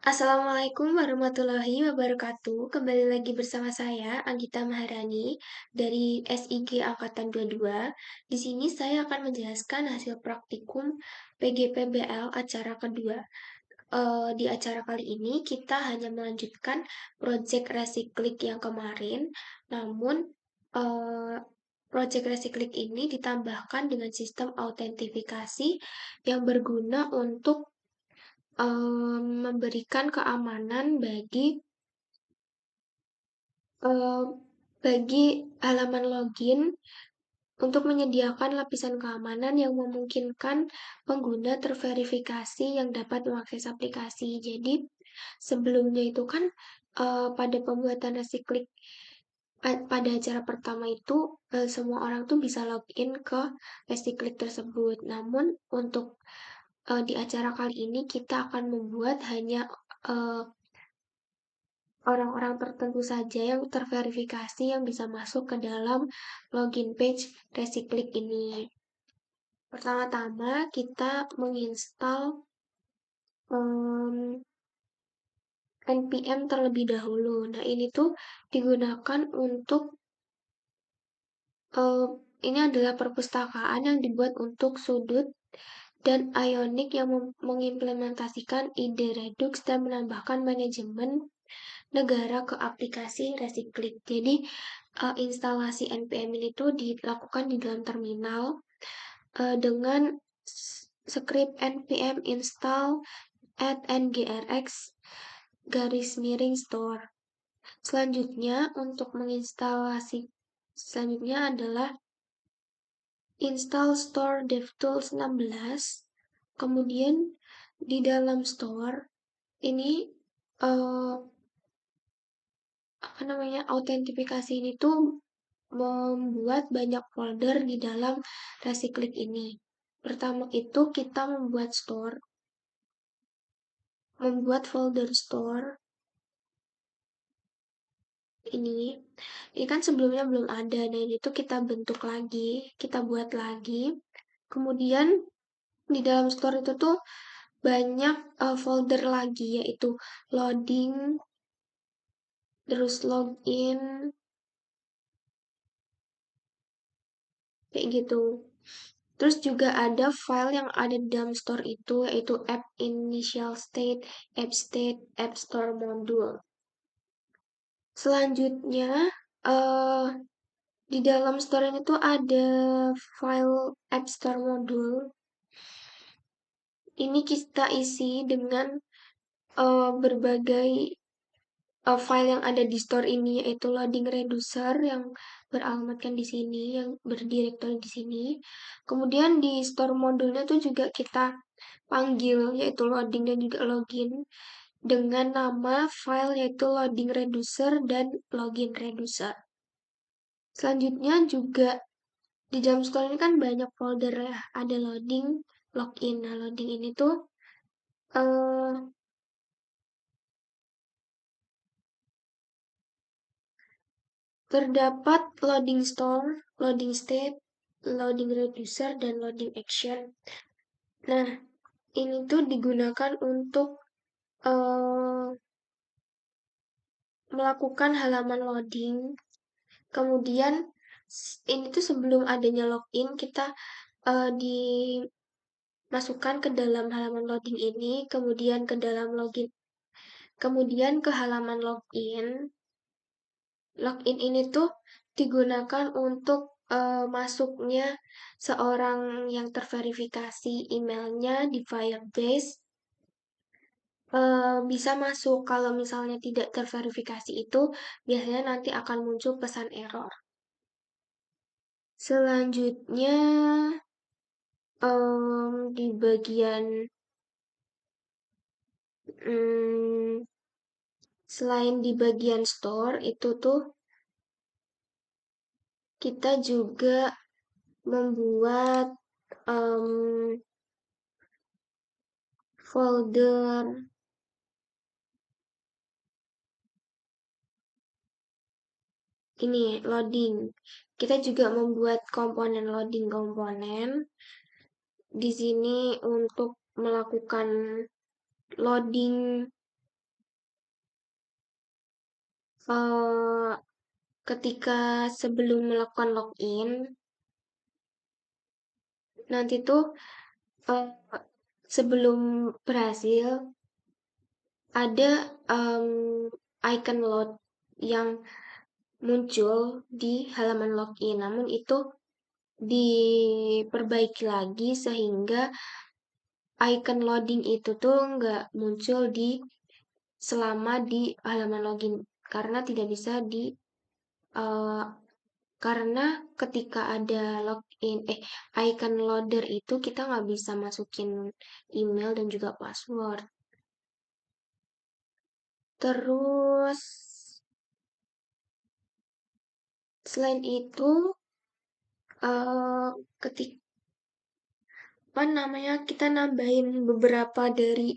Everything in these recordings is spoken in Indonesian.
Assalamualaikum warahmatullahi wabarakatuh. Kembali lagi bersama saya, Anggita Maharani, dari SIG Angkatan 22. Di sini saya akan menjelaskan hasil praktikum PGPBL acara kedua. Di acara kali ini kita hanya melanjutkan project Resiklik yang kemarin, namun eh, project Resiklik ini ditambahkan dengan sistem autentifikasi yang berguna untuk memberikan keamanan eee, bagi halaman login untuk menyediakan lapisan keamanan yang memungkinkan pengguna terverifikasi yang dapat mengakses aplikasi. Jadi, sebelumnya itu kan, pada pembuatan Resiklik pada acara pertama itu, semua orang tuh bisa login ke Resiklik tersebut. Namun untuk, di acara kali ini kita akan membuat hanya, eee orang-orang tertentu saja yang terverifikasi yang bisa masuk ke dalam login page Resiklik ini. Pertama-tama kita menginstal npm terlebih dahulu. Nah, ini tuh digunakan untuk eh, ini adalah perpustakaan yang dibuat untuk sudut dan Ionic yang mengimplementasikan ide Redux dan menambahkan manajemen negara ke aplikasi Resiklik. Jadi, instalasi npm ini tuh dilakukan di dalam terminal dengan script npm install @ngrx garis miring store. Selanjutnya, untuk menginstalasi selanjutnya adalah install store DevTools 16. Kemudian di dalam store ini eh, autentifikasi ini tuh membuat banyak folder di dalam Resiklik ini. Pertama itu kita membuat folder store ini. Ini kan sebelumnya belum ada, dan itu kita bentuk lagi, kita buat lagi. Kemudian di dalam store itu tuh banyak folder lagi, yaitu loading, terus login, kayak gitu. Terus juga ada file yang ada di dalam store itu, yaitu app initial state, app state, app store module. Selanjutnya, eh di dalam store ini tuh ada file app store module. Ini kita isi dengan berbagai file yang ada di store ini, yaitu loading reducer yang beralamatkan di sini, yang berdirektori di sini. Kemudian di store modulnya tuh juga kita panggil, yaitu loading dan juga login, dengan nama file yaitu loading reducer dan login reducer. Selanjutnya juga di dalam store ini kan banyak folder ya, ada loading, login. Nah, loading ini tuh eh, terdapat loading store, loading state, loading reducer, dan loading action. Nah, ini tuh digunakan untuk eh, melakukan halaman loading. Kemudian ini tuh sebelum adanya login kita dimasukkan ke dalam halaman loading ini, kemudian ke dalam login, kemudian ke halaman login. Login ini tuh digunakan untuk masuknya seorang yang terverifikasi emailnya di Firebase. Bisa masuk kalau misalnya tidak terverifikasi itu biasanya nanti akan muncul pesan error. Selanjutnya di bagian selain di bagian store itu tuh kita juga membuat folder ini loading. Kita juga membuat komponen loading komponen di sini untuk melakukan loading eh, ketika sebelum melakukan login, nanti tuh eh, sebelum berhasil ada icon load yang muncul di halaman login. Namun itu diperbaiki lagi sehingga icon loading itu tuh nggak muncul selama di halaman login karena tidak bisa eh, karena ketika ada login icon loader itu kita nggak bisa masukin email dan juga password. Terus selain itu ketika apa namanya kita nambahin beberapa dari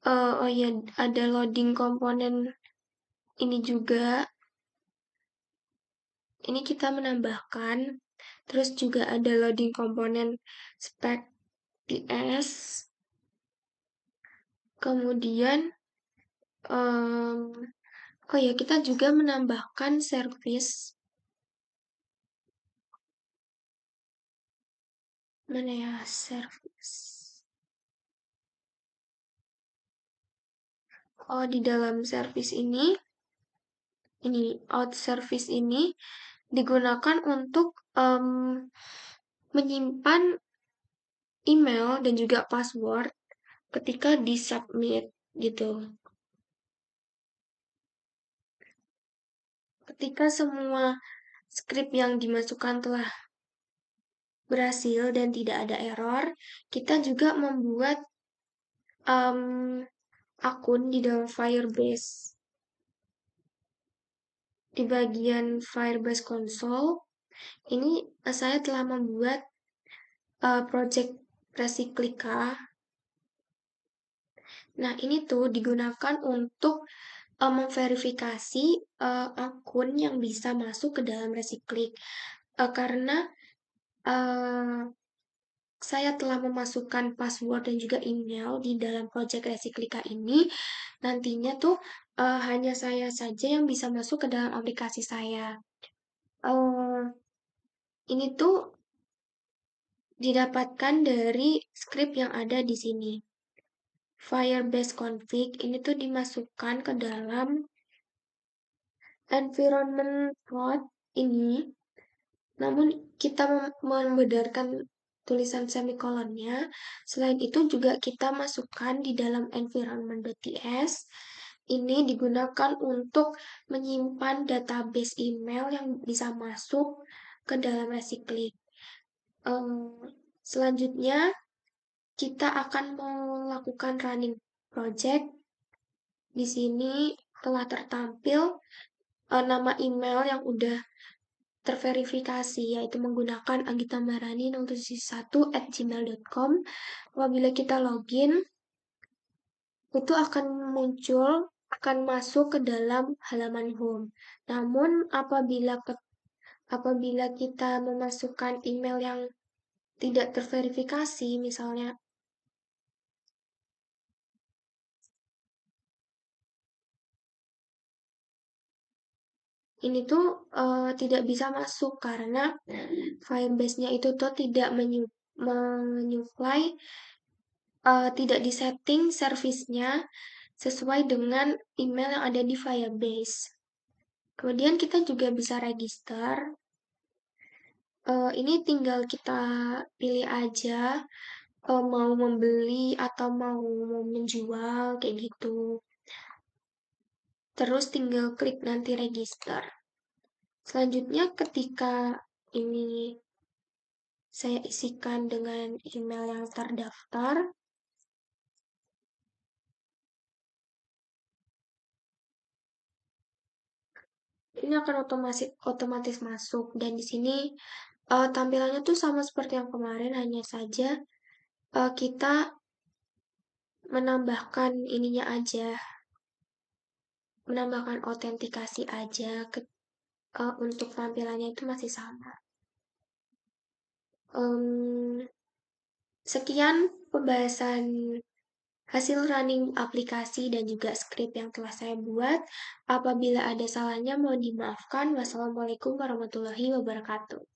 oh ya ada loading komponen ini juga. Ini kita menambahkan, terus juga ada loading komponen spec PS, kemudian um, oh ya kita juga menambahkan service mana ya service. Oh di dalam service ini out service ini digunakan untuk menyimpan email dan juga password ketika di submit gitu. Ketika semua script yang dimasukkan telah berhasil dan tidak ada error, kita juga membuat akun di dalam Firebase. Di bagian Firebase Console, ini saya telah membuat project Resiklika. Nah, ini tuh digunakan untuk memverifikasi akun yang bisa masuk ke dalam Resiklik. Karena saya telah memasukkan password dan juga email di dalam project Resiklika ini. Nantinya tuh hanya saya saja yang bisa masuk ke dalam aplikasi saya. Ini tuh didapatkan dari script yang ada di sini. Firebase config ini tuh dimasukkan ke dalam environment prod ini. Namun kita membenarkan tulisan semikolonnya. Selain itu juga kita masukkan di dalam environment.ts. Ini digunakan untuk menyimpan database email yang bisa masuk ke dalam Resiklik. Selanjutnya kita akan melakukan running project. Di sini telah tertampil nama email yang udah terverifikasi yaitu menggunakan anggitamarani071@gmail.com. Apabila kita login, itu akan masuk ke dalam halaman home. Namun apabila kita memasukkan email yang tidak terverifikasi, misalnya ini tuh tidak bisa masuk karena Firebase-nya itu tuh tidak menyuplai tidak disetting service-nya sesuai dengan email yang ada di Firebase. Kemudian kita juga bisa register. Ini tinggal kita pilih aja mau membeli atau mau menjual kayak gitu. Terus tinggal klik nanti register. Selanjutnya ketika ini saya isikan dengan email yang terdaftar, ini akan otomatis masuk dan di sini tampilannya tuh sama seperti yang kemarin, hanya saja kita menambahkan ininya aja, menambahkan autentikasi aja untuk tampilannya itu masih sama. Sekian pembahasan hasil running aplikasi dan juga skrip yang telah saya buat. Apabila ada salahnya mohon dimaafkan. Wassalamualaikum warahmatullahi wabarakatuh.